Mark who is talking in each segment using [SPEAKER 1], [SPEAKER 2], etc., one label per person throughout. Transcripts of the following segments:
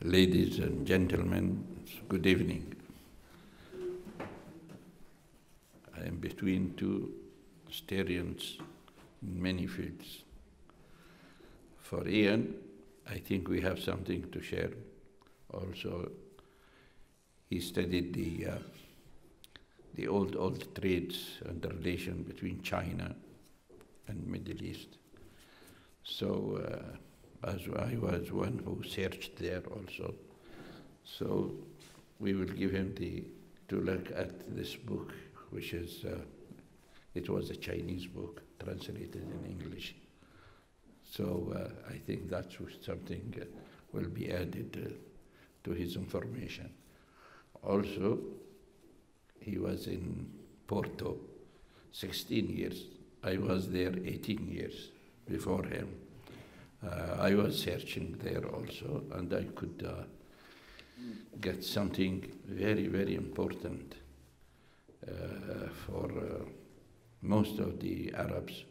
[SPEAKER 1] Ladies and gentlemen, good evening. I am between two Asterians in many fields. For Ian, I think we have something to share. Also, he studied the old trades and the relation between China and Middle East. So, as I was one who searched there also. So we will give him to look at this book, which is, it was a Chinese book translated in English. So I think that's something will be added to his information. Also, he was in Porto 16 years. I was there 18 years before him. I was searching there also, and I could get something very, very important for most of the Arabs.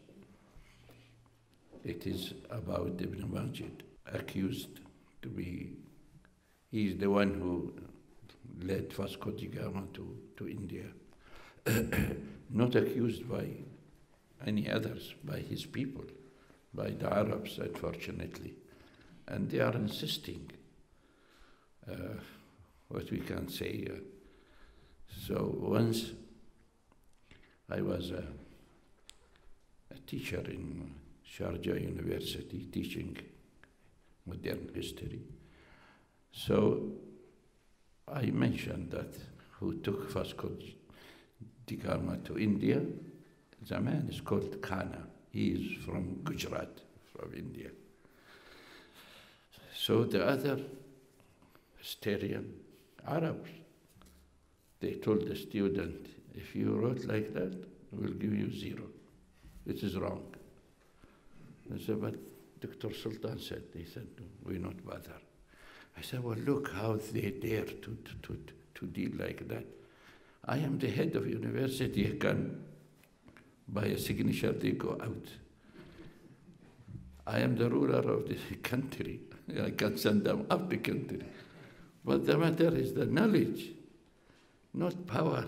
[SPEAKER 1] It is about Ibn Majid, accused to be, he's the one who led Vasco da Gama to India. Not accused by any others, by his people, by the Arabs, unfortunately. And they are insisting what we can say. So once I was a teacher in Sharjah University, teaching modern history. So I mentioned that who took Vasco da Gama to India, the man is called Khanna. He is from Gujarat, from India. So the other Asterian Arabs, they told the student, if you wrote like that, we'll give you 0. It is wrong. I said, but Dr. Sultan said, he said, we're not bother. I said, well, look how they dare to deal like that. I am the head of university, I can by a signature, they go out. I am the ruler of the country. I can send them up the country. But the matter is the knowledge, not power,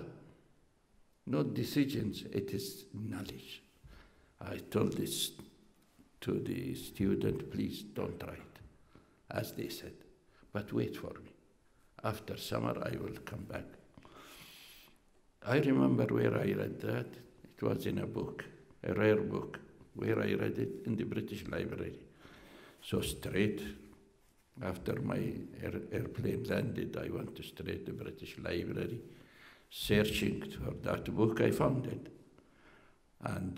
[SPEAKER 1] not decisions, it is knowledge. I told this to the student, please don't write, as they said, but wait for me. After summer, I will come back. I remember where I read that. It was in a book, a rare book, where I read it in the British Library. So straight after my airplane landed, I went straight to the British Library. Searching for that book, I found it. And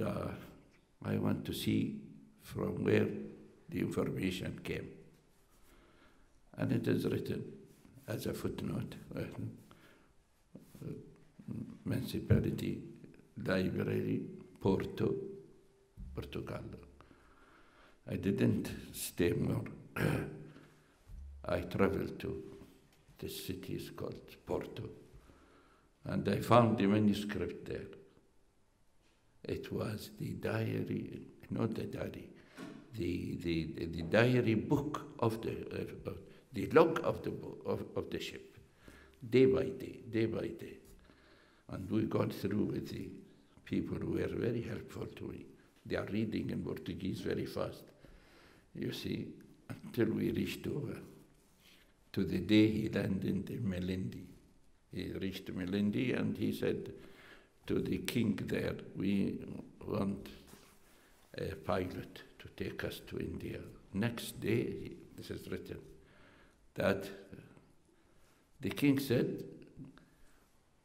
[SPEAKER 1] I went to see from where the information came. And it is written as a footnote, Municipality Library, Porto, Portugal. I didn't stay more. I traveled to this city, is called Porto, and I found the manuscript there. It was the diary, not the diary, the diary book of the log of the ship, day by day. And we got through with the people who were very helpful to me. They are reading in Portuguese very fast, you see, until we reached to the day he landed in Melindi. He reached Melindi and he said to the king there, we want a pilot to take us to India. Next day, this is written, that the king said,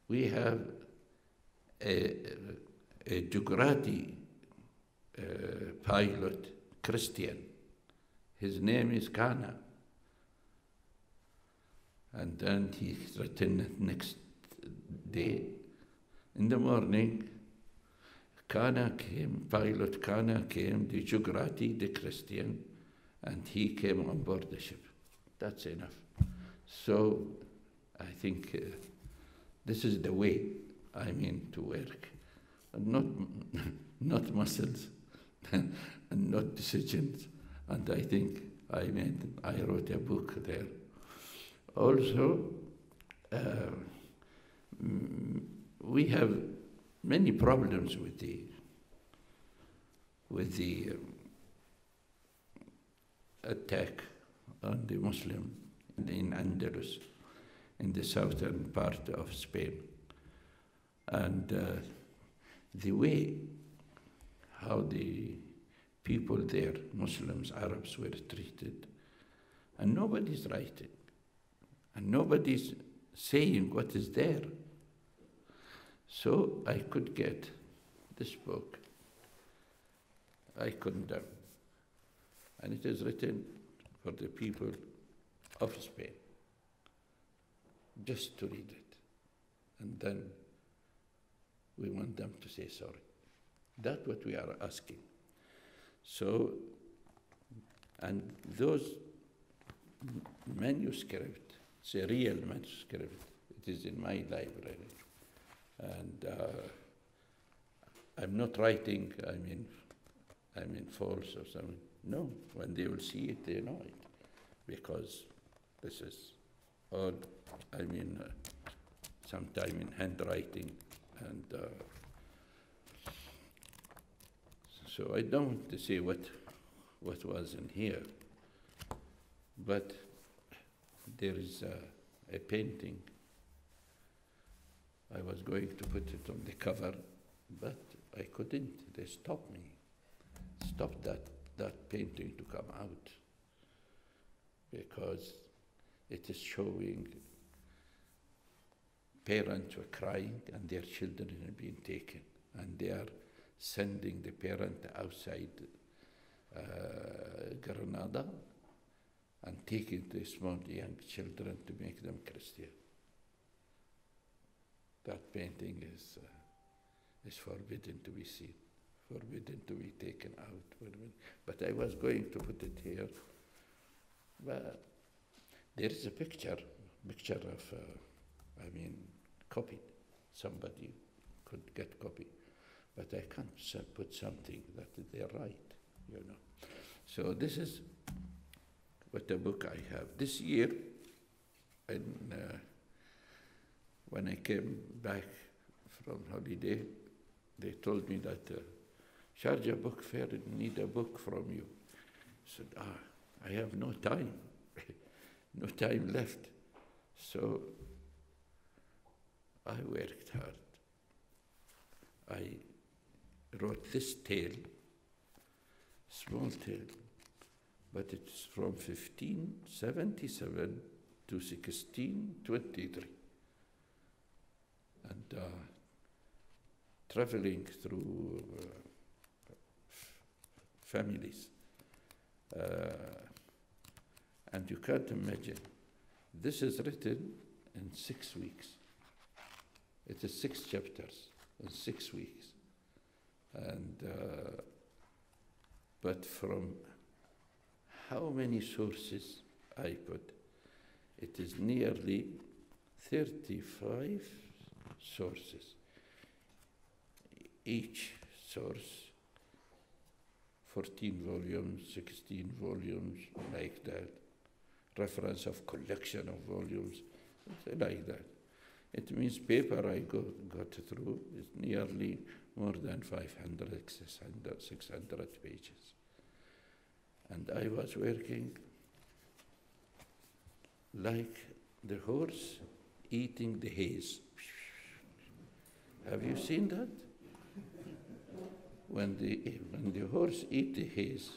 [SPEAKER 1] we have a Gujarati pilot, Christian. His name is Khanna. And then he's written next day. In the morning, Khanna came, pilot Khanna came, the Gujarati, the Christian, and he came on board the ship. That's enough. So I think this is the way, I mean, to work. Not muscles and not decisions. And I think I wrote a book there. Also, we have many problems with the attack on the Muslim in Andalus, in the southern part of Spain, and the way how the people there, Muslims, Arabs, were treated, and nobody's writing, and nobody's saying what is there. So I could get this book, I Condemn, and it is written for the people of Spain, just to read it, and then we want them to say sorry. That's what we are asking. So, and those manuscript, it's a real manuscript, it is in my library. And I'm not writing, I mean false or something. No, when they will see it, they know it. Because this is all, sometime in handwriting. And so I don't want to say what was in here, but there is a painting. I was going to put it on the cover, but I couldn't. They stopped me. Stopped that painting to come out because it is showing parents were crying and their children are being taken, and they are sending the parent outside Granada and taking the small young children to make them Christian. That painting is forbidden to be seen, forbidden to be taken out. But I was going to put it here. But there is a picture of, copied. Somebody could get copy. But I can't put something that they're right, So this is what the book I have. This year, when I came back from holiday, they told me that Sharjah Book Fair need a book from you. I said, I have no time, no time left. So I worked hard. I wrote this tale, small tale, but it's from 1577 to 1623. And traveling through families. And you can't imagine, this is written in 6 weeks. It is 6 chapters in 6 weeks. And but from how many sources I put, it is nearly 35 sources. Each source, 14 volumes, 16 volumes, like that. Reference of collection of volumes, like that. It means paper I got through is nearly more than 500, 600 pages. And I was working like the horse eating the haze. Have you seen that? When the horse eats the haze,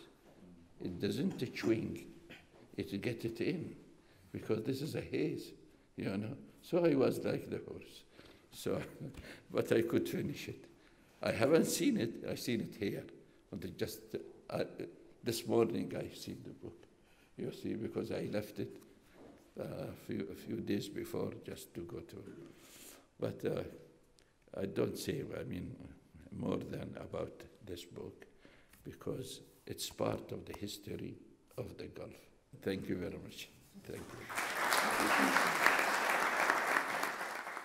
[SPEAKER 1] it doesn't chewing, it gets it in, because this is a haze, So I was like the horse. So, but I could finish it. I haven't seen it. I've seen it here. Just this morning I've seen the book. You see, because I left it a few days before just to go to. But I don't say, more than about this book, because it's part of the history of the Gulf. Thank you very much. Thank you.